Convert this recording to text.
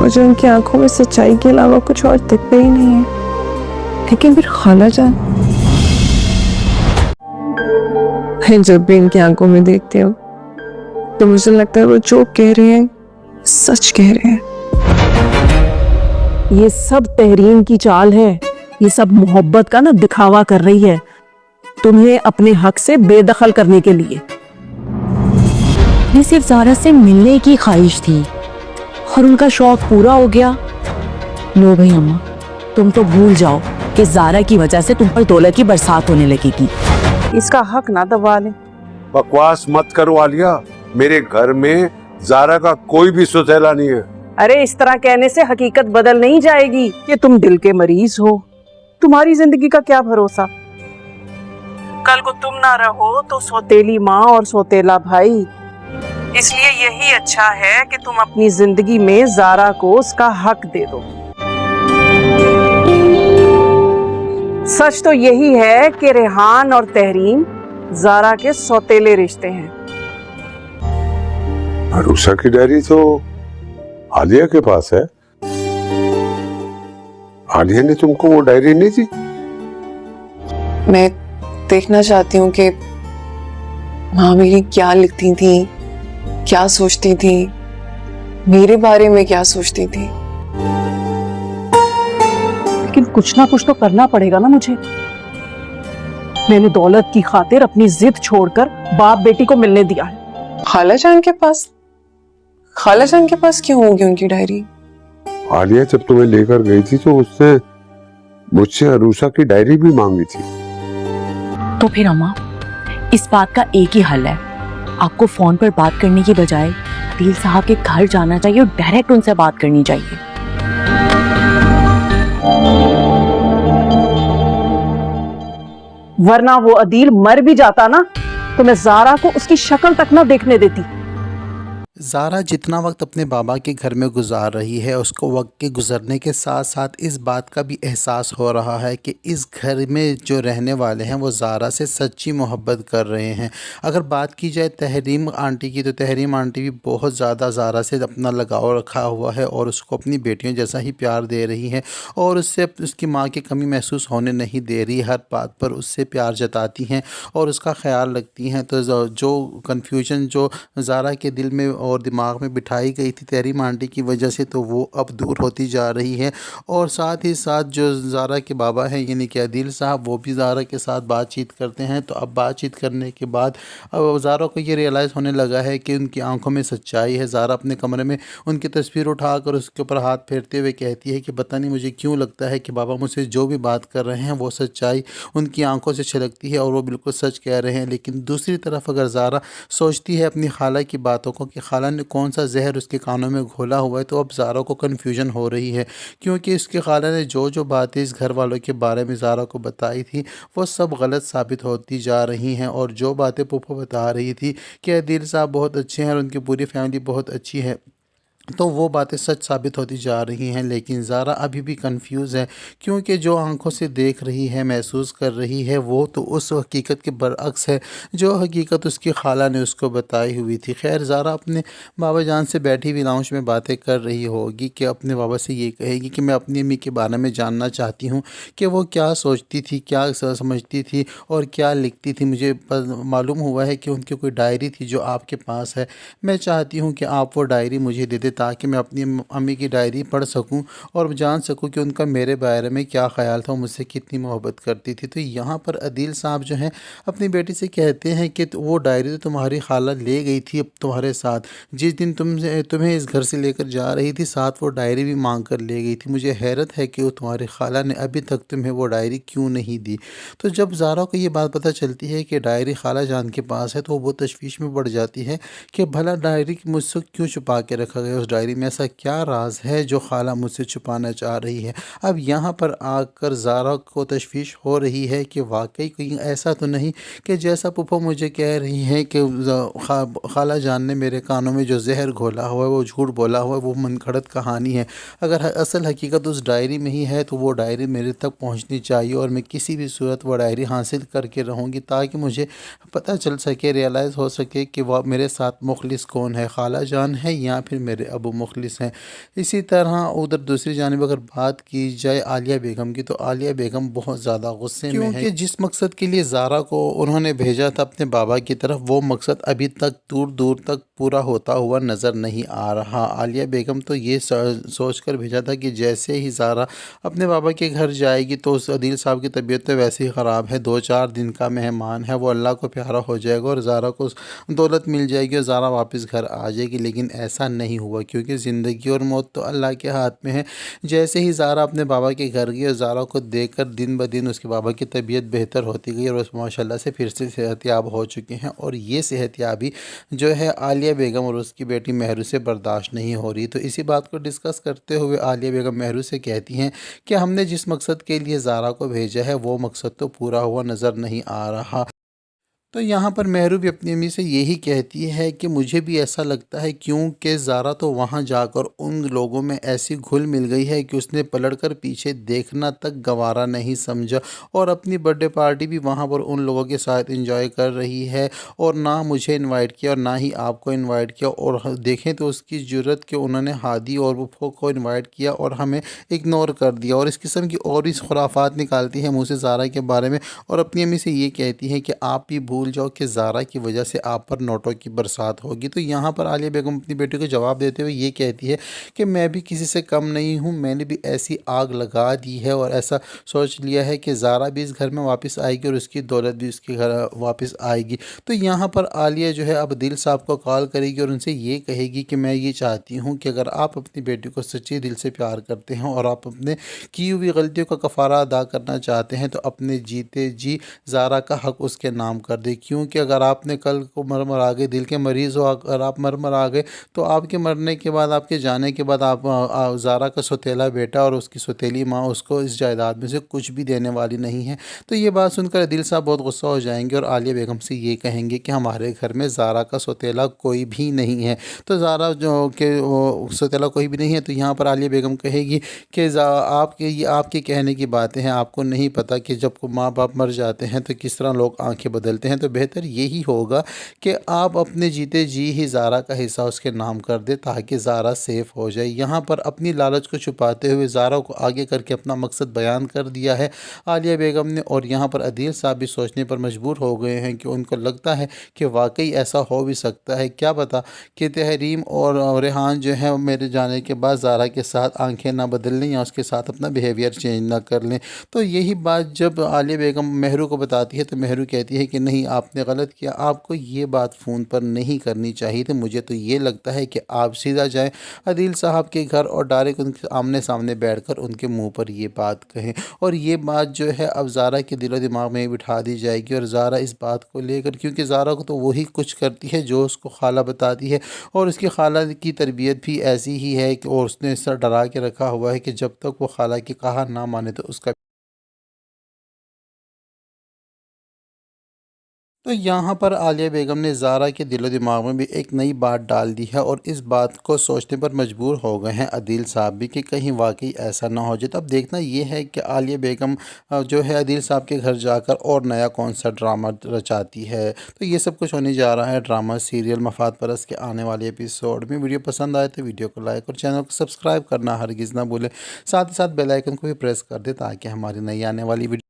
मुझे उनकी आंखों में सच्चाई के अलावा कुछ और दिखता ही नहीं है। लेकिन फिर खाला जान, मैं जब भी इनकी आंखों में देखती हूँ तो मुझे लगता है वो जो कह रहे हैं सच कह रहे हैं। ये सब तहरीन की चाल है, ये सब मोहब्बत का ना दिखावा कर रही है तुम्हें अपने हक से बेदखल करने के लिए। ये सिर्फ ज़ारा से मिलने की ख्वाहिश थी और उनका शौक पूरा हो गया। लो भाई अम्मा, तुम तो भूल जाओ कि ज़ारा की वजह से तुम पर दौलत की बरसात होने लगेगी। इसका हक ना दबा ले। बकवास मत करो आलिया, मेरे घर में ज़ारा का कोई भी सौतेला नहीं है। अरे इस तरह कहने से हकीकत बदल नहीं जाएगी कि तुम दिल के मरीज हो। तुम्हारी जिंदगी का क्या भरोसा, कल को तुम ना रहो तो सौतेली माँ और सौतेला भाई। इसलिए यही अच्छा है कि तुम अपनी जिंदगी में ज़ारा को उसका हक दे दो। सच तो यही है कि रेहान और तहरीन ज़ारा के सौतेले रिश्ते हैं। अरूसा की डायरी तो आलिया के पास है। आलिया ने तुमको वो डायरी नहीं दी? मैं देखना चाहती हूँ कि माँ मेरी क्या लिखती थी, क्या सोचती थी, मेरे बारे में क्या सोचती थी। लेकिन कुछ ना कुछ तो करना पड़ेगा ना मुझे। मैंने दौलत की खातिर अपनी जिद छोड़कर बाप बेटी को मिलने दिया है। खाला जान के पास क्यों होगी उनकी डायरी? आलिया जब तुम्हें लेकर गई थी तो उसने मुझसे अरूसा की डायरी भी मांगी थी। तो फिर अम्मा, इस बात का एक ही हल है, आपको फोन पर बात करने की बजाय दिल साहब के घर जाना चाहिए और डायरेक्ट उनसे बात करनी चाहिए। वरना वो अदील मर भी जाता ना तो मैं ज़ारा को उसकी शक्ल तक ना देखने देती। ज़ारा जितना वक्त अपने बाबा के घर में गुजार रही है, उसको वक्त के गुजरने के साथ साथ इस बात का भी एहसास हो रहा है कि इस घर में जो रहने वाले हैं वो ज़ारा से सच्ची मोहब्बत कर रहे हैं। अगर बात की जाए तहरीम आंटी की, तो तहरीम आंटी भी बहुत ज़्यादा ज़ारा से अपना लगाव रखा हुआ है और उसको अपनी बेटियों जैसा ही प्यार दे रही है और उससे उसकी माँ की कमी महसूस होने नहीं दे रही। हर बात पर उससे प्यार जताती हैं और उसका ख्याल रखती हैं। तो जो कन्फ्यूजन जो ज़ारा के दिल में और दिमाग में बिठाई गई थी तहरीम आंटी की वजह से, तो वो अब दूर होती जा रही है। और साथ ही साथ जो ज़ारा के बाबा हैं यानी कि आदिल साहब, वो भी ज़ारा के साथ बातचीत करते हैं। तो अब बातचीत करने के बाद अब ज़ारा को ये रियलाइज़ होने लगा है कि उनकी आंखों में सच्चाई है। ज़ारा अपने कमरे में उनकी तस्वीर उठाकर उसके ऊपर हाथ फेरते हुए कहती है कि पता नहीं मुझे क्यों लगता है कि बाबा मुझसे जो भी बात कर रहे हैं वो सच्चाई उनकी आंखों से छलकती है और वो बिल्कुल सच कह रहे हैं। लेकिन दूसरी तरफ अगर ज़ारा सोचती है अपनी खाला की बातों को कि खाला ने कौन सा जहर उसके कानों में घोला हुआ है, तो अब ज़ारा को कन्फ्यूजन हो रही है क्योंकि इसके खाला ने जो बातें इस घर वालों के बारे में ज़ारा को बताई थी वो सब गलत साबित होती जा रही हैं। और जो बातें पुप्पो बता रही थी कि आदिल साहब बहुत अच्छे हैं और उनकी पूरी फैमिली बहुत अच्छी है, तो वो बातें सच साबित होती जा रही हैं। लेकिन ज़ारा अभी भी कंफ्यूज है क्योंकि जो आंखों से देख रही है, महसूस कर रही है, वो तो उस हकीकत के बरअक्स है जो हकीकत उसकी खाला ने उसको बताई हुई थी। खैर, ज़ारा अपने बाबा जान से बैठी हुई लाउंज में बातें कर रही होगी कि अपने बाबा से ये कहेगी कि मैं अपनी अम्मी के बारे में जानना चाहती हूँ कि वो क्या सोचती थी, क्या समझती थी और क्या लिखती थी। मुझे मालूम हुआ है कि उनकी कोई डायरी थी जो आपके पास है। मैं चाहती हूँ कि आप वो डायरी मुझे दे दें ताकि मैं अपनी अम्मी की डायरी पढ़ सकूं और जान सकूं कि उनका मेरे बारे में क्या ख्याल था, मुझसे कितनी मोहब्बत करती थी। तो यहाँ पर आदिल साहब जो हैं अपनी बेटी से कहते हैं कि वो डायरी तो तुम्हारी खाला ले गई थी अब तुम्हारे साथ, जिस दिन तुम्हें इस घर से लेकर जा रही थी साथ वो डायरी भी मांग कर ले गई थी। मुझे हैरत है कि वो तुम्हारी खाला ने अभी तक तुम्हें वो डायरी क्यों नहीं दी। तो जब ज़ारा को ये बात पता चलती है कि डायरी खाला जान के पास है तो वो तशवीश में पड़ जाती है कि भला डायरी मुझसे क्यों छुपा के रखा गया, उस डायरी में ऐसा क्या राज है जो खाला मुझसे छुपाना चाह रही है। अब यहाँ पर आकर ज़ारा को तशवीश हो रही है कि वाकई कहीं ऐसा तो नहीं कि जैसा पुप्पो मुझे कह रही है कि खाला जान ने मेरे कानों में जो जहर घोला हुआ है वो झूठ बोला हुआ है, वो मनगढ़ंत कहानी है। अगर असल हकीकत उस डायरी में ही है तो वो डायरी मेरे तक पहुँचनी चाहिए और मैं किसी भी सूरत वो डायरी हासिल करके रहूँगी ताकि मुझे पता चल सके, रियलाइज़ हो सके कि वह मेरे साथ मुखलिस कौन है, खाला जान है या फिर मेरे ابو مخلص ہیں۔ اسی طرح ادھر دوسری جانب اگر بات کی جائے عالیہ بیگم کی، تو عالیہ بیگم بہت زیادہ غصے میں ہے، کیونکہ جس مقصد کے لیے زارا کو انہوں نے بھیجا تھا اپنے بابا کی طرف، وہ مقصد ابھی تک دور دور تک پورا ہوتا ہوا نظر نہیں آ رہا۔ عالیہ بیگم تو یہ سوچ کر بھیجا تھا کہ جیسے ہی زارا اپنے بابا کے گھر جائے گی تو اس عدیل صاحب کی طبیعت تو ویسے ہی خراب ہے، 2-4 دن کا مہمان ہے، وہ اللہ کو پیارا ہو جائے گا اور زارا کو دولت مل جائے گی اور زارا واپس گھر آ جائے گی۔ لیکن ایسا نہیں ہوا، کیونکہ زندگی اور موت تو اللہ کے ہاتھ میں ہے۔ جیسے ہی زارا اپنے بابا کے گھر گئی اور زارا کو دیکھ کر دن بدن اس کے بابا کی طبیعت بہتر ہوتی گئی اور اس ماشاءاللہ سے پھر سے صحت یاب ہو چکے ہیں، اور یہ صحت یابی جو ہے عالیہ بیگم اور اس کی بیٹی مہرو سے برداشت نہیں ہو رہی۔ تو اسی بات کو ڈسکس کرتے ہوئے عالیہ بیگم مہرو سے کہتی ہیں کہ ہم نے جس مقصد کے لیے زارا کو بھیجا ہے وہ مقصد تو پورا ہوا نظر نہیں آ رہا۔ تو یہاں پر مہرو بھی اپنی امی سے یہی کہتی ہے کہ مجھے بھی ایسا لگتا ہے، کیونکہ زارا تو وہاں جا کر ان لوگوں میں ایسی گھل مل گئی ہے کہ اس نے پلٹ کر پیچھے دیکھنا تک گوارا نہیں سمجھا، اور اپنی برتھ ڈے پارٹی بھی وہاں پر ان لوگوں کے ساتھ انجوائے کر رہی ہے، اور نہ مجھے انوائٹ کیا اور نہ ہی آپ کو انوائٹ کیا۔ اور دیکھیں تو اس کی جرت کہ انہوں نے ہادی اور وفا کو انوائٹ کیا اور ہمیں اگنور کر دیا، اور اس قسم کی اور بھی خرافات نکالتی ہے منہ سے زارا کے بارے میں، اور اپنی امی سے یہ کہتی ہے کہ آپ بھی بھول جاؤ کہ زارا کی وجہ سے آپ پر نوٹوں کی برسات ہوگی۔ تو یہاں پر عالیہ بیگم اپنی بیٹی کو جواب دیتے ہوئے یہ کہتی ہے کہ میں بھی کسی سے کم نہیں ہوں، میں نے بھی ایسی آگ لگا دی ہے اور ایسا سوچ لیا ہے کہ زارا بھی اس گھر میں واپس آئے گی اور اس کی دولت بھی اس کے گھر واپس آئے گی۔ تو یہاں پر عالیہ جو ہے اب دل صاحب کو کال کرے گی اور ان سے یہ کہے گی کہ میں یہ چاہتی ہوں کہ اگر آپ اپنی بیٹی کو سچے دل سے پیار کرتے ہیں اور آپ اپنے کی ہوئی غلطیوں کا کفارہ ادا کرنا چاہتے ہیں، تو اپنے جیتے جی زارا کا حق اس کے نام کر دے، کیونکہ اگر آپ نے کل کو مر آ گئے، دل کے مریض ہو، اگر آپ مر آ گئے تو آپ کے مرنے کے بعد، آپ کے جانے کے بعد، آپ زارا کا سوتیلا بیٹا اور اس کی سوتیلی ماں اس کو اس جائیداد میں سے کچھ بھی دینے والی نہیں ہے۔ تو یہ بات سن کر عدیل صاحب بہت غصہ ہو جائیں گے اور عالیہ بیگم سے یہ کہیں گے کہ ہمارے گھر میں زارا کا سوتیلا کوئی بھی نہیں ہے۔ تو زارا جو کہ سوتیلا کوئی بھی نہیں ہے، تو یہاں پر عالیہ بیگم کہے گی کہ آپ کے کہنے کی باتیں ہیں، آپ کو نہیں پتہ کہ جب کو ماں باپ مر جاتے ہیں تو کس طرح لوگ آنکھیں بدلتے ہیں۔ تو بہتر یہی ہوگا کہ آپ اپنے جیتے جی ہی زارا کا حصہ اس کے نام کر دے تاکہ زارا سیف ہو جائے۔ یہاں پر اپنی لالچ کو چھپاتے ہوئے زارا کو آگے کر کے اپنا مقصد بیان کر دیا ہے عالیہ بیگم نے، اور یہاں پر عدیل صاحب بھی سوچنے پر مجبور ہو گئے ہیں کہ ان کو لگتا ہے کہ واقعی ایسا ہو بھی سکتا ہے، کیا پتا کہ تحریم اور ریحان جو ہے میرے جانے کے بعد زارا کے ساتھ آنکھیں نہ بدل لیں یا اس کے ساتھ اپنا بیہیویئر چینج نہ کر لیں۔ تو یہی بات جب عالیہ بیگم مہرو کو بتاتی ہے تو مہرو کہتی ہے کہ نہیں، آپ نے غلط کیا، آپ کو یہ بات فون پر نہیں کرنی چاہیے تھی، مجھے تو یہ لگتا ہے کہ آپ سیدھا جائیں عدیل صاحب کے گھر اور ڈائریکٹ ان کے آمنے سامنے بیٹھ کر ان کے منہ پر یہ بات کہیں، اور یہ بات جو ہے اب زارا کے دل و دماغ میں بٹھا دی جائے گی، اور زارا اس بات کو لے کر، کیونکہ زارا کو تو وہی کچھ کرتی ہے جو اس کو خالہ بتاتی ہے، اور اس کی خالہ کی تربیت بھی ایسی ہی ہے کہ اور اس نے اس طرح ڈرا کے رکھا ہوا ہے کہ جب تک وہ خالہ کی کہا نہ مانے تو اس کا تو یہاں پر عالیہ بیگم نے زارا کے دل و دماغ میں بھی ایک نئی بات ڈال دی ہے، اور اس بات کو سوچنے پر مجبور ہو گئے ہیں عدیل صاحب بھی کہ کہیں واقعی ایسا نہ ہو جائے۔ تو اب دیکھنا یہ ہے کہ عالیہ بیگم جو ہے عدیل صاحب کے گھر جا کر اور نیا کون سا ڈرامہ رچاتی ہے۔ تو یہ سب کچھ ہونے جا رہا ہے ڈرامہ سیریل مفاد پرست کے آنے والے ایپیسوڈ میں۔ ویڈیو پسند آئے تو ویڈیو کو لائک اور چینل کو سبسکرائب کرنا ہرگز نہ بھولیں، ساتھ ہی ساتھ بیل آئیکن کو بھی پریس کر دیں تاکہ ہماری نئی آنے والی ویڈیو